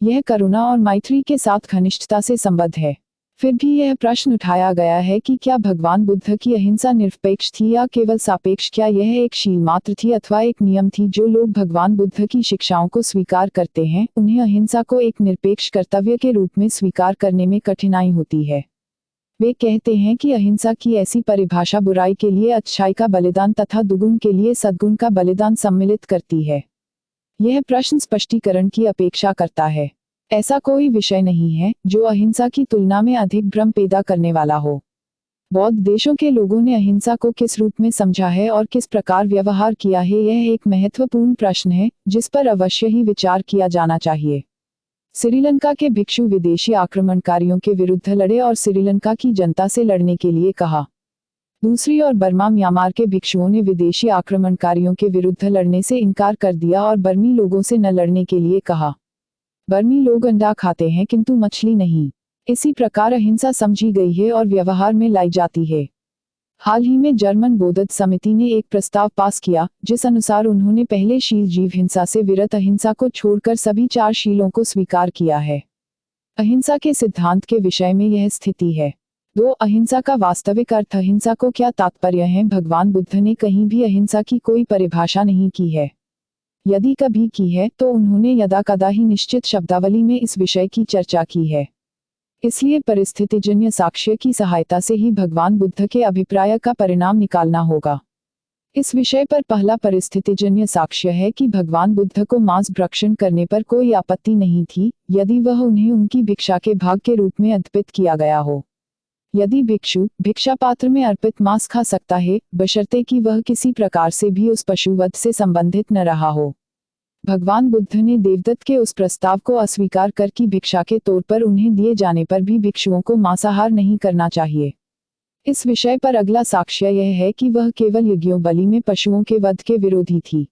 यह करुणा और मैत्री के साथ घनिष्ठता से संबद्ध है। फिर भी यह प्रश्न उठाया गया है कि क्या भगवान बुद्ध की अहिंसा निरपेक्ष थी या केवल सापेक्ष? क्या यह एक शील मात्र थी अथवा एक नियम थी? जो लोग भगवान बुद्ध की शिक्षाओं को स्वीकार करते हैं, उन्हें अहिंसा को एक निरपेक्ष कर्तव्य के रूप में स्वीकार करने में कठिनाई होती है। वे कहते हैं कि अहिंसा की ऐसी परिभाषा बुराई के लिए अच्छाई का बलिदान तथा दुगुण के लिए सद्गुण का बलिदान सम्मिलित करती है। यह प्रश्न स्पष्टीकरण की अपेक्षा करता है। ऐसा कोई विषय नहीं है जो अहिंसा की तुलना में अधिक भ्रम पैदा करने वाला हो। बौद्ध देशों के लोगों ने अहिंसा को किस रूप में समझा है और किस प्रकार व्यवहार किया है, यह एक महत्वपूर्ण प्रश्न है जिस पर अवश्य ही विचार किया जाना चाहिए। श्रीलंका के भिक्षु विदेशी आक्रमणकारियों के विरुद्ध लड़े और श्रीलंका की जनता से लड़ने के लिए कहा। दूसरी ओर बर्मा म्यांमार के भिक्षुओं ने विदेशी आक्रमणकारियों के विरुद्ध लड़ने से इनकार कर दिया और बर्मी लोगों से न लड़ने के लिए कहा। बर्मी लोग अंडा खाते हैं किंतु मछली नहीं। इसी प्रकार अहिंसा समझी गई है और व्यवहार में लाई जाती है। हाल ही में जर्मन बौद्ध समिति ने एक प्रस्ताव पास किया जिस अनुसार उन्होंने पहले शील जीव हिंसा से विरत अहिंसा को छोड़कर सभी 4 शीलों को स्वीकार किया है। अहिंसा के सिद्धांत के विषय में यह स्थिति है। 2 अहिंसा का वास्तविक अर्थ। अहिंसा को क्या तात्पर्य है? भगवान बुद्ध ने कहीं भी अहिंसा की कोई परिभाषा नहीं की है। यदि कभी की है तो उन्होंने यदाकदा ही निश्चित शब्दावली में इस विषय की चर्चा की है। इसलिए परिस्थितिजन्य साक्ष्य की सहायता से ही भगवान बुद्ध के अभिप्राय का परिणाम निकालना होगा। इस विषय पर पहला परिस्थितिजन्य साक्ष्य है कि भगवान बुद्ध को मांस भक्षण करने पर कोई आपत्ति नहीं थी, यदि वह उन्हें उनकी भिक्षा के भाग के रूप में अर्पित किया गया हो। यदि भिक्षु भिक्षा पात्र में अर्पित मांस खा सकता है, बशर्ते कि वह किसी प्रकार से भी उस पशुवध से संबंधित न रहा हो। भगवान बुद्ध ने देवदत्त के उस प्रस्ताव को अस्वीकार कर कि भिक्षा के तौर पर उन्हें दिए जाने पर भी भिक्षुओं को मांसाहार नहीं करना चाहिए। इस विषय पर अगला साक्ष्य यह है कि वह केवल यज्ञोबलि में पशुओं के वध के विरोधी थी।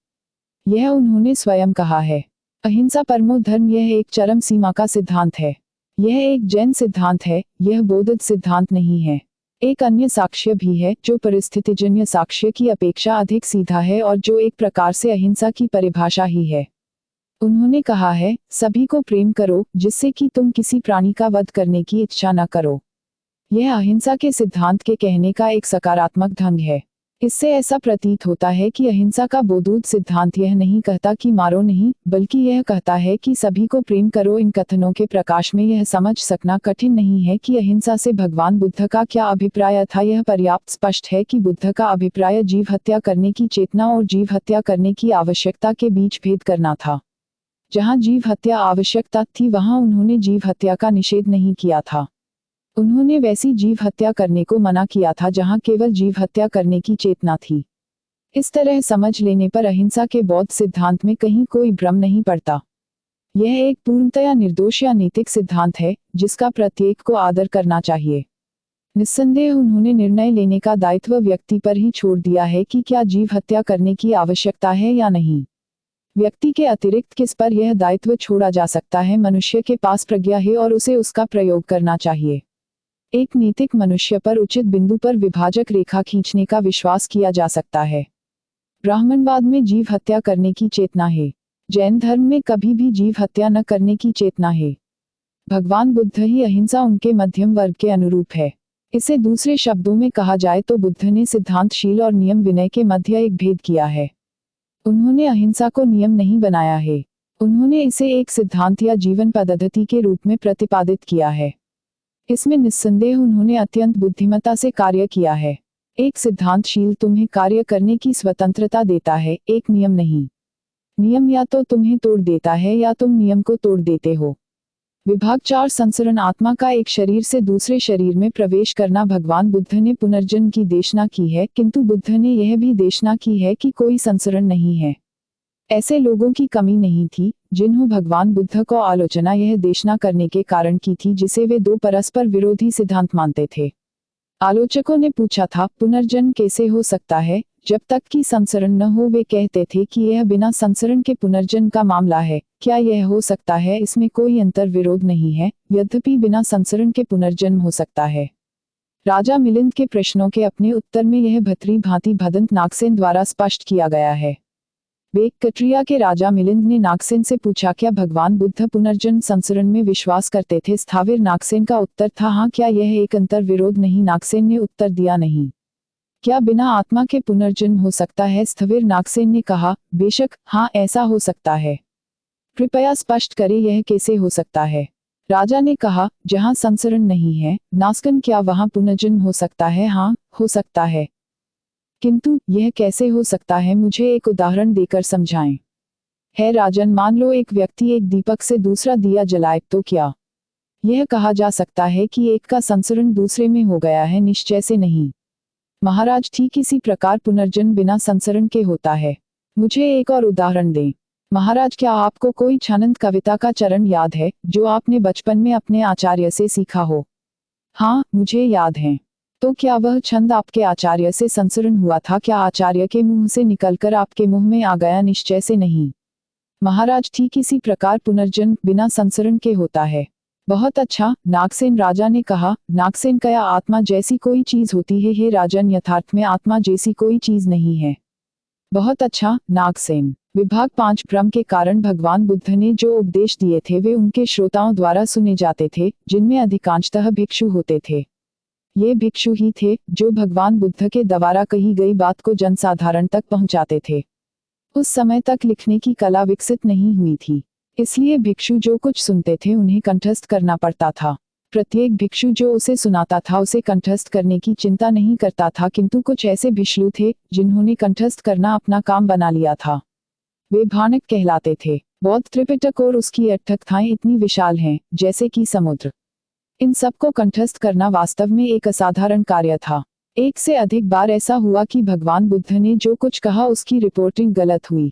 यह उन्होंने स्वयं कहा है। अहिंसा परमो धर्म यह एक चरम सीमा का सिद्धांत है। यह एक जैन सिद्धांत है, यह बौद्ध सिद्धांत नहीं है। एक अन्य साक्ष्य भी है जो परिस्थितिजन्य साक्ष्य की अपेक्षा अधिक सीधा है और जो एक प्रकार से अहिंसा की परिभाषा ही है। उन्होंने कहा है, सभी को प्रेम करो जिससे कि तुम किसी प्राणी का वध करने की इच्छा न करो। यह अहिंसा के सिद्धांत के कहने का एक सकारात्मक ढंग है। इससे ऐसा प्रतीत होता है कि अहिंसा का बौद्ध सिद्धांत यह नहीं कहता कि मारो नहीं, बल्कि यह कहता है कि सभी को प्रेम करो। इन कथनों के प्रकाश में यह समझ सकना कठिन नहीं है कि अहिंसा से भगवान बुद्ध का क्या अभिप्राय था। यह पर्याप्त स्पष्ट है कि बुद्ध का अभिप्राय जीव हत्या करने की चेतना और जीव हत्या करने की आवश्यकता के बीच भेद करना था। जहाँ जीव हत्या आवश्यकता थी वहाँ उन्होंने जीव हत्या का निषेध नहीं किया था। उन्होंने वैसी जीव हत्या करने को मना किया था जहां केवल जीव हत्या करने की चेतना थी। इस तरह समझ लेने पर अहिंसा के बौद्ध सिद्धांत में कहीं कोई भ्रम नहीं पड़ता। यह एक पूर्णतया निर्दोष या नैतिक सिद्धांत है जिसका प्रत्येक को आदर करना चाहिए। निस्संदेह उन्होंने निर्णय लेने का दायित्व व्यक्ति पर ही छोड़ दिया है कि क्या जीव हत्या करने की आवश्यकता है या नहीं। व्यक्ति के अतिरिक्त किस पर यह दायित्व छोड़ा जा सकता है? मनुष्य के पास प्रज्ञा है और उसे उसका प्रयोग करना चाहिए। एक नैतिक मनुष्य पर उचित बिंदु पर विभाजक रेखा खींचने का विश्वास किया जा सकता है। ब्राह्मणवाद में जीव हत्या करने की चेतना है। जैन धर्म में कभी भी जीव हत्या न करने की चेतना है। भगवान बुद्ध ही अहिंसा उनके मध्यम वर्ग के अनुरूप है। इसे दूसरे शब्दों में कहा जाए तो बुद्ध ने सिद्धांतशील और नियम विनय के मध्य एक भेद किया है। उन्होंने अहिंसा को नियम नहीं बनाया है, उन्होंने इसे एक सिद्धांत या जीवन पद्धति के रूप में प्रतिपादित किया है। इसमें निस्संदेह उन्होंने अत्यंत बुद्धिमत्ता से कार्य किया है। एक सिद्धांतशील तुम्हें कार्य करने की स्वतंत्रता देता है, एक नियम नहीं। नियम या तो तुम्हें तोड़ देता है या तुम नियम को तोड़ देते हो। विभाग 4 संसरण आत्मा का एक शरीर से दूसरे शरीर में प्रवेश करना। भगवान बुद्ध ने पुनर्जन्म की देशना की है, किंतु बुद्ध ने यह भी देशना की है कि कोई संसरण नहीं है। ऐसे लोगों की कमी नहीं थी जिन्हों भगवान बुद्ध को आलोचना यह देशना करने के कारण की थी जिसे वे दो परस्पर विरोधी सिद्धांत मानते थे। आलोचकों ने पूछा था, पुनर्जन्म कैसे हो सकता है जब तक कि संसरण न हो? वे कहते थे कि यह बिना संसरण के पुनर्जन्म का मामला है। क्या यह हो सकता है? इसमें कोई अंतर विरोध नहीं है, यद्यपि बिना संसरण के पुनर्जन्म हो सकता है। राजा मिलिंद के प्रश्नों के अपने उत्तर में यह भतरी भांति भदंत नागसेन द्वारा स्पष्ट किया गया है। कट्रिया के राजा मिलिंद ने नागसेन से पूछा, क्या भगवान बुद्ध पुनर्जन्म संसरण में विश्वास करते थे? स्थाविर नागसेन का उत्तर था, हाँ। क्या यह एक अंतर विरोध नहीं? नागसेन ने उत्तर दिया, नहीं। क्या बिना आत्मा के पुनर्जन्म हो सकता है? स्थविर नागसेन ने कहा, बेशक, हाँ, ऐसा हो सकता है। कृपया स्पष्ट करें, यह कैसे हो सकता है? राजा ने कहा, जहाँ संसरण नहीं है नागसेन, क्या वहाँ पुनर्जन्म हो सकता है? हाँ, हो सकता है। किंतु यह कैसे हो सकता है? मुझे एक उदाहरण देकर समझाएं। है राजन, मान लो एक व्यक्ति एक दीपक से दूसरा दिया जलाए, तो क्या यह कहा जा सकता है कि एक का संसरण दूसरे में हो गया है? निश्चय से नहीं। महाराज, ठीक इसी प्रकार पुनर्जन्म बिना संसरण के होता है। मुझे एक और उदाहरण दें। महाराज, क्या आपको कोई छानंद कविता का चरण याद है जो आपने बचपन में अपने आचार्य से सीखा हो? हाँ, मुझे याद है। तो क्या वह छंद आपके आचार्य से संसरण हुआ था? क्या आचार्य के मुंह से निकलकर आपके मुंह में आ गया? निश्चय से नहीं। महाराज, ठीक इसी प्रकार पुनर्जन्म बिना संसरण के होता है। बहुत अच्छा, नागसेन राजा ने कहा। नागसेन, क्या आत्मा जैसी कोई चीज होती है? हे राजन, यथार्थ में आत्मा जैसी कोई चीज नहीं है। बहुत अच्छा, नागसेन। विभाग 5 भ्रम के कारण भगवान बुद्ध ने जो उपदेश दिए थे वे उनके श्रोताओं द्वारा सुने जाते थे, जिनमें अधिकांशतः भिक्षु होते थे। ये भिक्षु ही थे जो भगवान बुद्ध के द्वारा कही गई बात को जनसाधारण तक पहुंचाते थे। उस समय तक लिखने की कला विकसित नहीं हुई थी, इसलिए भिक्षु जो कुछ सुनते थे उन्हें कंठस्थ करना पड़ता था। प्रत्येक भिक्षु जो उसे सुनाता था उसे कंठस्थ करने की चिंता नहीं करता था, किंतु कुछ ऐसे भिक्षु थे जिन्होंने कंठस्थ करना अपना काम बना लिया था। वे भाणक कहलाते थे। बौद्ध त्रिपिटक और उसकी 8 कथाएं इतनी विशाल हैं जैसे कि समुद्र। इन सबको कंठस्थ करना वास्तव में एक असाधारण कार्य था। एक से अधिक बार ऐसा हुआ कि भगवान बुद्ध ने जो कुछ कहा उसकी रिपोर्टिंग गलत हुई।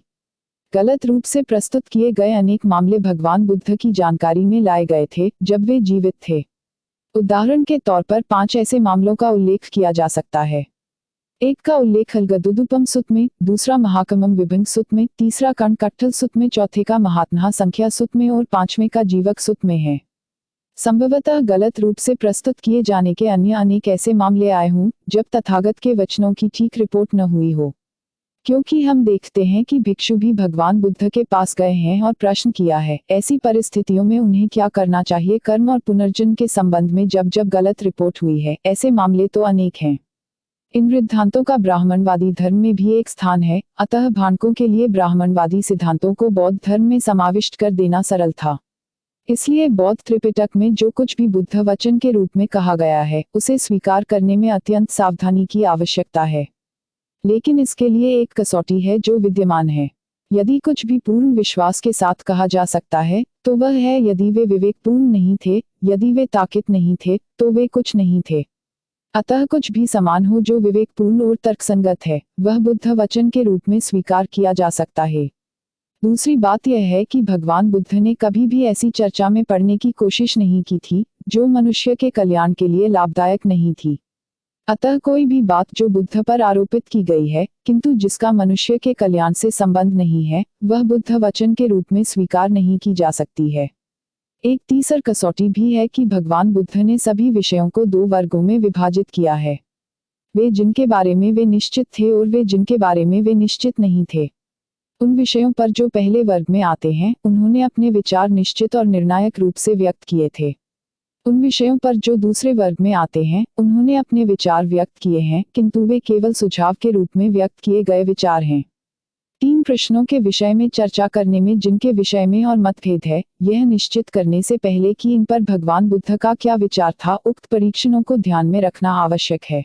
गलत रूप से प्रस्तुत किए गए अनेक मामले भगवान बुद्ध की जानकारी में लाए गए थे जब वे जीवित थे। उदाहरण के तौर पर 5 ऐसे मामलों का उल्लेख किया जा सकता है। एक का उल्लेख अलगदुदुपम सुत में, दूसरा महाकमम विभंग सुत में, तीसरा कट्ठल सुत में, चौथे का महात्महा संख्या सुत में और 5वें का जीवक सुत में है। संभवतः गलत रूप से प्रस्तुत किए जाने के अन्य अनेक ऐसे मामले आए हों जब तथागत के वचनों की ठीक रिपोर्ट न हुई हो। क्योंकि हम देखते हैं कि भिक्षु भी भगवान बुद्ध के पास गए हैं और प्रश्न किया है, ऐसी परिस्थितियों में उन्हें क्या करना चाहिए कर्म और पुनर्जन्म के संबंध में जब जब गलत रिपोर्ट हुई है। ऐसे मामले तो अनेक हैं। इन सिद्धांतों का ब्राह्मणवादी धर्म में भी एक स्थान है, अतः भाणकों के लिए ब्राह्मणवादी सिद्धांतों को बौद्ध धर्म में समाविष्ट कर देना सरल था। इसलिए बौद्ध त्रिपिटक में जो कुछ भी बुद्ध वचन के रूप में कहा गया है उसे स्वीकार करने में अत्यंत सावधानी की आवश्यकता है। लेकिन इसके लिए एक कसौटी है जो विद्यमान है। यदि कुछ भी पूर्ण विश्वास के साथ कहा जा सकता है तो वह है यदि वे विवेकपूर्ण नहीं थे, यदि वे ताकित नहीं थे तो वे कुछ नहीं थे। अतः कुछ भी समान हो जो विवेकपूर्ण और तर्कसंगत है वह बुद्ध वचन के रूप में स्वीकार किया जा सकता है। दूसरी बात यह है कि भगवान बुद्ध ने कभी भी ऐसी चर्चा में पड़ने की कोशिश नहीं की थी जो मनुष्य के कल्याण के लिए लाभदायक नहीं थी। अतः कोई भी बात जो बुद्ध पर आरोपित की गई है किंतु जिसका मनुष्य के कल्याण से संबंध नहीं है वह बुद्ध वचन के रूप में स्वीकार नहीं की जा सकती है। एक तीसरी कसौटी भी है कि भगवान बुद्ध ने सभी विषयों को 2 वर्गों में विभाजित किया है, वे जिनके बारे में वे निश्चित थे और वे जिनके बारे में वे निश्चित नहीं थे। उन विषयों पर जो पहले वर्ग में आते हैं उन्होंने अपने विचार निश्चित और निर्णायक रूप से व्यक्त किए थे। उन विषयों पर जो दूसरे वर्ग में आते हैं उन्होंने अपने विचार व्यक्त किए हैं किंतु वे केवल सुझाव के रूप में व्यक्त किए गए विचार हैं। 3 प्रश्नों के विषय में चर्चा करने में जिनके विषय में और मतभेद है, यह निश्चित करने से पहले कि इन पर भगवान बुद्ध का क्या विचार था, उक्त परीक्षणों को ध्यान में रखना आवश्यक है।